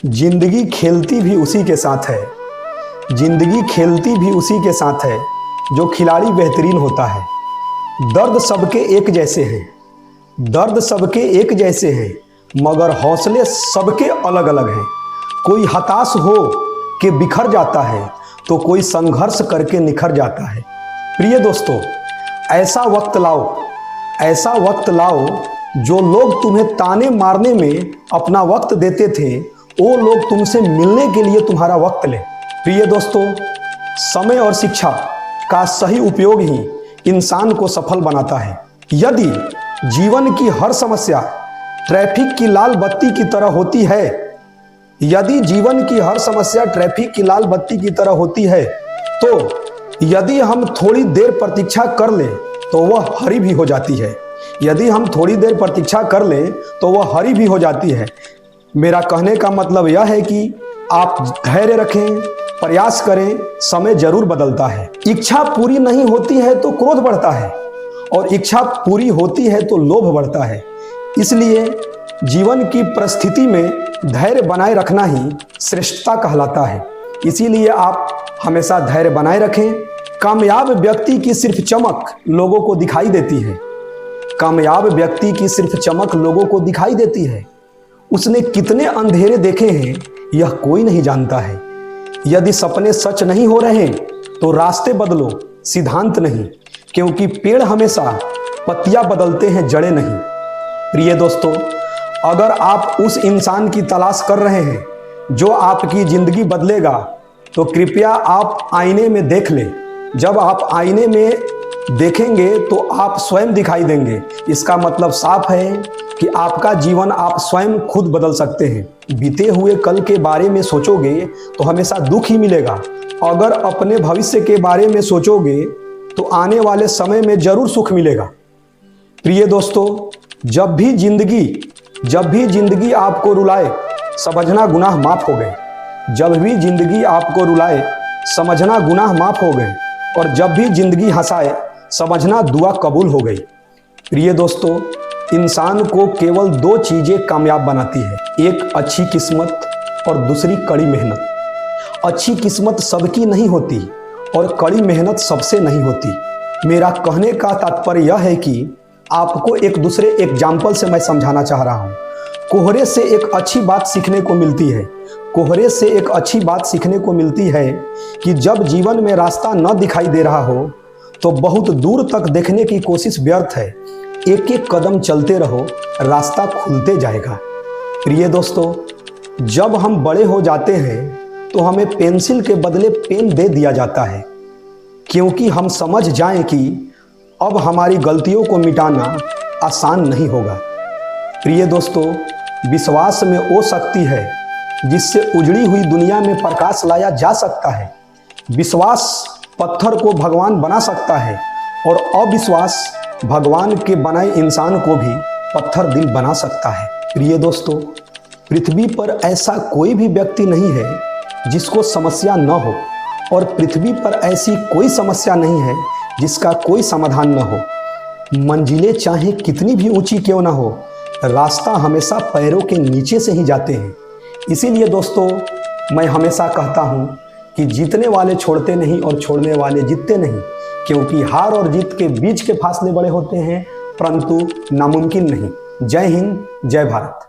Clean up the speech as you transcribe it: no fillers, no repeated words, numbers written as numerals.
जिंदगी खेलती भी उसी के साथ है। जिंदगी खेलती भी उसी के साथ है जो खिलाड़ी बेहतरीन होता है। दर्द सबके एक जैसे हैं, दर्द सबके एक जैसे हैं, मगर हौसले सबके अलग अलग हैं। कोई हताश हो के बिखर जाता है तो कोई संघर्ष करके निखर जाता है। प्रिय दोस्तों, ऐसा वक्त लाओ, ऐसा वक्त लाओ जो लोग तुम्हें ताने मारने में अपना वक्त देते थे, वो लोग तुमसे मिलने के लिए तुम्हारा वक्त लें। प्रिय दोस्तों, समय और शिक्षा का सही उपयोग ही इंसान को सफल बनाता है। यदि जीवन की हर समस्या ट्रैफिक की लाल बत्ती की तरह होती है, यदि जीवन की हर समस्या ट्रैफिक की लाल बत्ती की तरह होती है, तो यदि हम थोड़ी देर प्रतीक्षा कर लें तो वह हरी भी हो जाती है। यदि हम थोड़ी देर प्रतीक्षा कर लें तो वह हरी भी हो जाती है। मेरा कहने का मतलब यह है कि आप धैर्य रखें, प्रयास करें, समय जरूर बदलता है। इच्छा पूरी नहीं होती है तो क्रोध बढ़ता है, और इच्छा पूरी होती है तो लोभ बढ़ता है। इसलिए जीवन की परिस्थिति में धैर्य बनाए रखना ही श्रेष्ठता कहलाता है। इसीलिए आप हमेशा धैर्य बनाए रखें। कामयाब व्यक्ति की सिर्फ चमक लोगों को दिखाई देती है। कामयाब व्यक्ति की सिर्फ चमक लोगों को दिखाई देती है। उसने कितने अंधेरे देखे हैं यह कोई नहीं जानता है। यदि सपने सच नहीं हो रहे तो रास्ते बदलो, सिद्धांत नहीं, क्योंकि पेड़ हमेशा पत्तियां बदलते हैं, जड़ें नहीं। प्रिय दोस्तों, अगर आप उस इंसान की तलाश कर रहे हैं जो आपकी जिंदगी बदलेगा, तो कृपया आप आईने में देख लें। जब आप आईने में देखेंगे तो आप स्वयं दिखाई देंगे। इसका मतलब साफ है कि आपका जीवन आप स्वयं खुद बदल सकते हैं। बीते हुए कल के बारे में सोचोगे तो हमेशा दुख ही मिलेगा। अगर अपने भविष्य के बारे में सोचोगे तो आने वाले समय में जरूर सुख मिलेगा। प्रिय दोस्तों, जब भी जिंदगी आपको रुलाए, समझना गुनाह माफ हो गए। जब भी जिंदगी आपको रुलाए, समझना गुनाह माफ हो गए। और जब भी जिंदगी हंसाए, समझना दुआ कबूल हो गई। प्रिय दोस्तों, इंसान को केवल दो चीजें कामयाब बनाती है, एक अच्छी किस्मत और दूसरी कड़ी मेहनत। अच्छी किस्मत सबकी नहीं होती और कड़ी मेहनत सबसे नहीं होती। मेरा कहने का तात्पर्य यह है कि आपको एक दूसरे एग्जाम्पल से मैं समझाना चाह रहा हूँ। कोहरे से एक अच्छी बात सीखने को मिलती है। कोहरे से एक अच्छी बात सीखने को मिलती है कि जब जीवन में रास्ता न दिखाई दे रहा हो तो बहुत दूर तक देखने की कोशिश व्यर्थ है। एक एक कदम चलते रहो, रास्ता खुलते जाएगा। प्रिय दोस्तों, जब हम बड़े हो जाते हैं तो हमें पेंसिल के बदले पेन दे दिया जाता है, क्योंकि हम समझ जाएं कि अब हमारी गलतियों को मिटाना आसान नहीं होगा। प्रिय दोस्तों, विश्वास में वो शक्ति है जिससे उजड़ी हुई दुनिया में प्रकाश लाया जा सकता है। विश्वास पत्थर को भगवान बना सकता है, और अविश्वास भगवान के बनाए इंसान को भी पत्थर दिल बना सकता है। प्रिय दोस्तों, पृथ्वी पर ऐसा कोई भी व्यक्ति नहीं है जिसको समस्या न हो, और पृथ्वी पर ऐसी कोई समस्या नहीं है जिसका कोई समाधान न हो। मंजिलें चाहे कितनी भी ऊंची क्यों ना हो, रास्ता हमेशा पैरों के नीचे से ही जाते हैं। इसीलिए दोस्तों, मैं हमेशा कहता हूँ कि जीतने वाले छोड़ते नहीं और छोड़ने वाले जीतते नहीं, क्योंकि हार और जीत के बीच के फासले बड़े होते हैं, परंतु नामुमकिन नहीं। जय हिंद, जय भारत।